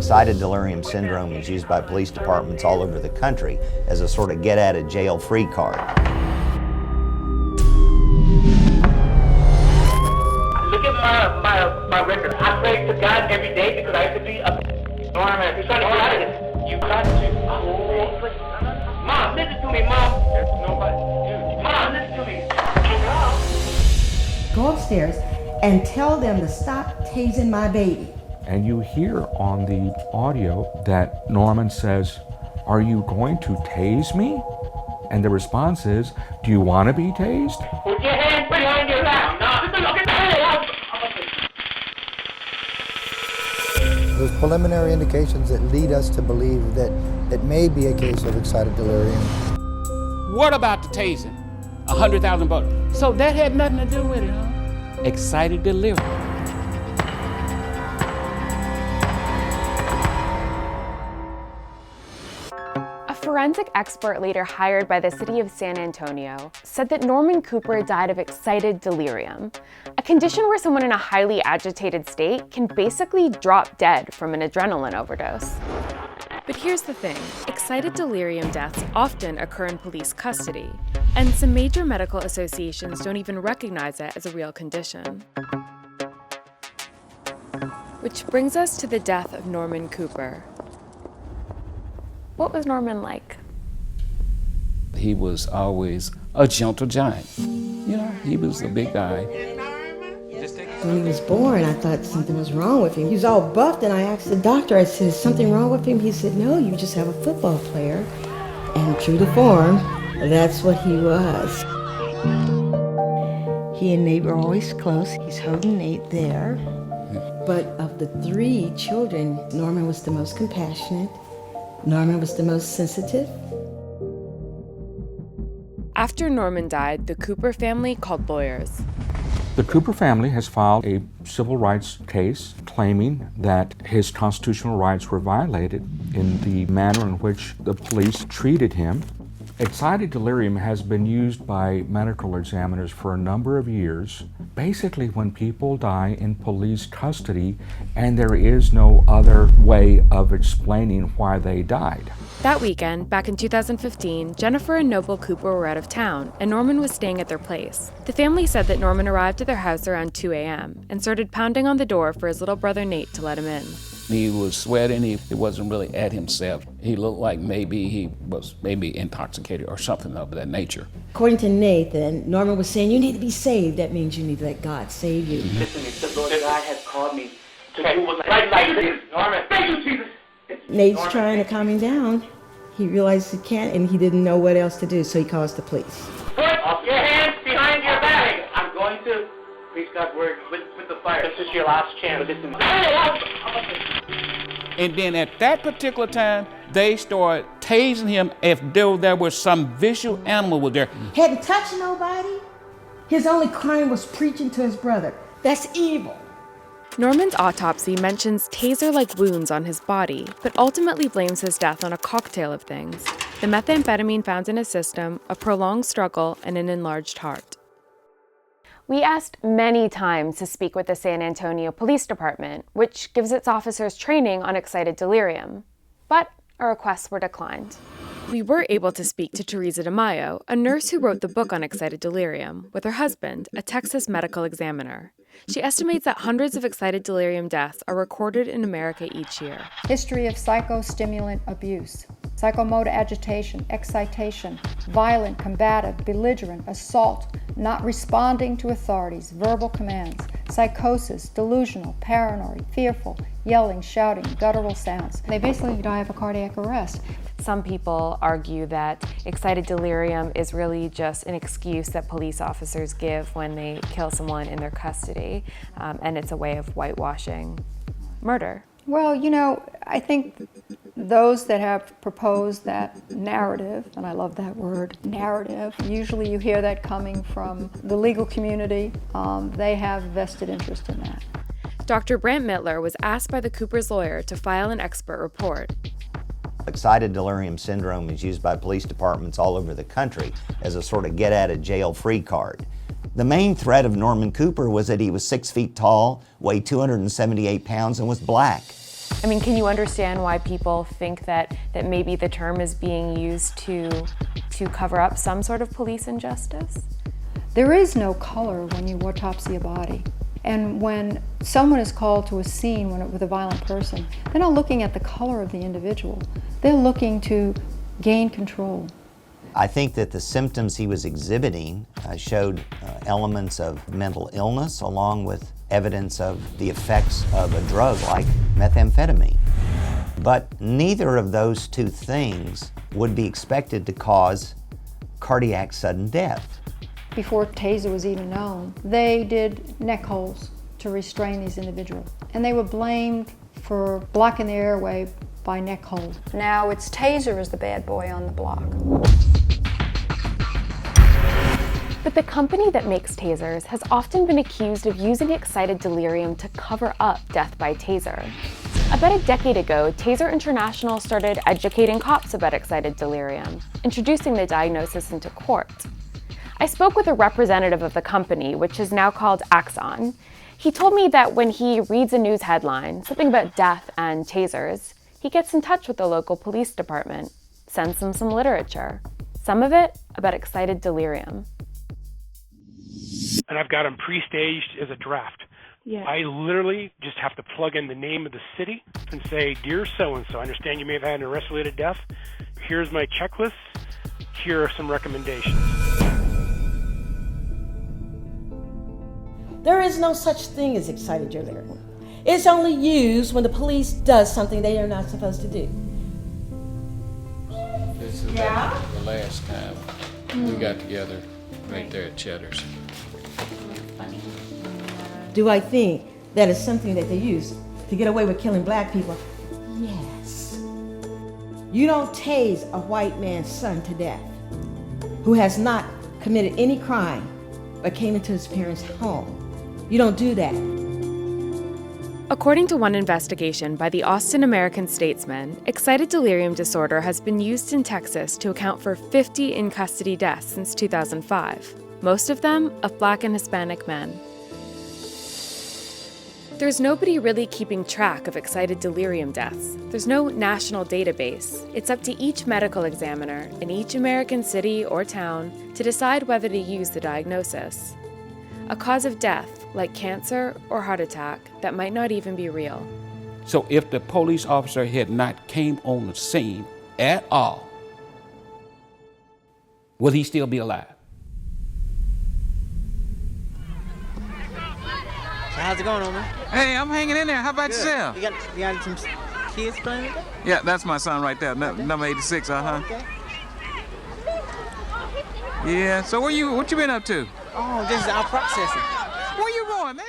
Excited delirium syndrome is used by police departments all over the country as a sort of get-out-of-jail-free card. Look at my record. I pray to God every day because I have to be a normal. You're trying to get out of this. You got to. Mom, listen to me, Mom. There's nobody. Dude, Mom, listen to me. Go upstairs and tell them to stop tasing my baby. And you hear on the audio that Norman says, "Are you going to tase me?" And the response is, "Do you want to be tased?" Put your hands behind your back. There's preliminary indications that lead us to believe that it may be a case of excited delirium. What about the tasing? 100,000 voters. So that had nothing to do with it, huh? Excited delirium. A forensic expert later hired by the city of San Antonio said that Norman Cooper died of excited delirium, a condition where someone in a highly agitated state can basically drop dead from an adrenaline overdose. But here's the thing, excited delirium deaths often occur in police custody, and some major medical associations don't even recognize it as a real condition. Which brings us to the death of Norman Cooper. What was Norman like? He was always a gentle giant. You know, he was a big guy. When he was born, I thought something was wrong with him. He was all buffed, and I asked the doctor, I said, "Is something wrong with him?" He said, "No, you just have a football player." And true to form, that's what he was. He and Nate were always close. He's holding Nate there. But of the three children, Norman was the most compassionate. Norman was the most sensitive. After Norman died, the Cooper family called lawyers. The Cooper family has filed a civil rights case claiming that his constitutional rights were violated in the manner in which the police treated him. Excited delirium has been used by medical examiners for a number of years. Basically, when people die in police custody and there is no other way of explaining why they died. That weekend, back in 2015, Jennifer and Noble Cooper were out of town, and Norman was staying at their place. The family said that Norman arrived at their house around 2 a.m. and started pounding on the door for his little brother Nate to let him in. He was sweating. He wasn't really at himself. He looked like maybe he was intoxicated or something of that nature. According to Nathan, Norman was saying, "You need to be saved." That means you need to let God save you. Listen, the Lord God has called me to do what right like this. Norman, thank you, Jesus. Nate's trying to calm him down. He realized he can't, and he didn't know what else to do, so he calls the police. Put your hands behind your back. I'm going to preach God's word with the fire. This is your last chance. Listen. And then at that particular time, they started tasing him as though there was some visual animal with there. Hadn't touched nobody. His only crime was preaching to his brother. That's evil. Norman's autopsy mentions taser-like wounds on his body, but ultimately blames his death on a cocktail of things: the methamphetamine found in his system, a prolonged struggle, and an enlarged heart. We asked many times to speak with the San Antonio Police Department, which gives its officers training on excited delirium, but our requests were declined. We were able to speak to Teresa DeMaio, a nurse who wrote the book on excited delirium, with her husband, a Texas medical examiner. She estimates that hundreds of excited delirium deaths are recorded in America each year. History of psychostimulant abuse, psychomotor agitation, excitation, violent, combative, belligerent, assault, not responding to authorities, verbal commands, psychosis, delusional, paranoid, fearful, yelling, shouting, guttural sounds. They basically die of a cardiac arrest. Some people argue that excited delirium is really just an excuse that police officers give when they kill someone in their custody, and it's a way of whitewashing murder. Well, you know, I think those that have proposed that narrative, and I love that word, narrative, usually you hear that coming from the legal community. They have vested interest in that. Dr. Brant Mittler was asked by the Cooper's lawyer to file an expert report. Excited delirium syndrome is used by police departments all over the country as a sort of get-out-of-jail-free card. The main threat of Norman Cooper was that he was 6 feet tall, weighed 278 pounds, and was black. I mean, can you understand why people think that maybe the term is being used to cover up some sort of police injustice? There is no color when you autopsy a body. And when someone is called to a scene with a violent person, they're not looking at the color of the individual. They're looking to gain control. I think that the symptoms he was exhibiting showed elements of mental illness along with evidence of the effects of a drug like methamphetamine. But neither of those two things would be expected to cause cardiac sudden death. Before Taser was even known, they did neck holes to restrain these individuals. And they were blamed for blocking the airway by neck holes. Now it's Taser is the bad boy on the block. But the company that makes tasers has often been accused of using Excited Delirium to cover up death by taser. About a decade ago, Taser International started educating cops about Excited Delirium, introducing the diagnosis into court. I spoke with a representative of the company, which is now called Axon. He told me that when he reads a news headline, something about death and tasers, he gets in touch with the local police department, sends them some literature, some of it about Excited Delirium. And I've got them pre-staged as a draft. Yeah. I literally just have to plug in the name of the city and say, "Dear so-and-so, I understand you may have had an arrest-related death. Here's my checklist. Here are some recommendations." There is no such thing as excited delirium. It's only used when the police does something they are not supposed to do. This is the last time we got together right there at Cheddar's. Do I think that is something that they use to get away with killing black people? Yes. You don't tase a white man's son to death who has not committed any crime but came into his parents' home. You don't do that. According to one investigation by the Austin American-Statesman, excited delirium disorder has been used in Texas to account for 50 in-custody deaths since 2005, most of them of Black and Hispanic men. There's nobody really keeping track of excited delirium deaths. There's no national database. It's up to each medical examiner in each American city or town to decide whether to use the diagnosis. A cause of death, like cancer or heart attack, that might not even be real. So if the police officer had not came on the scene at all, will he still be alive? So how's it going, man? Hey, I'm hanging in there. How about yourself? You got some kids playing with that? Yeah, that's my son right there, number 86, Okay. Yeah, so what you been up to? Oh, this is our processing. Where you going, man?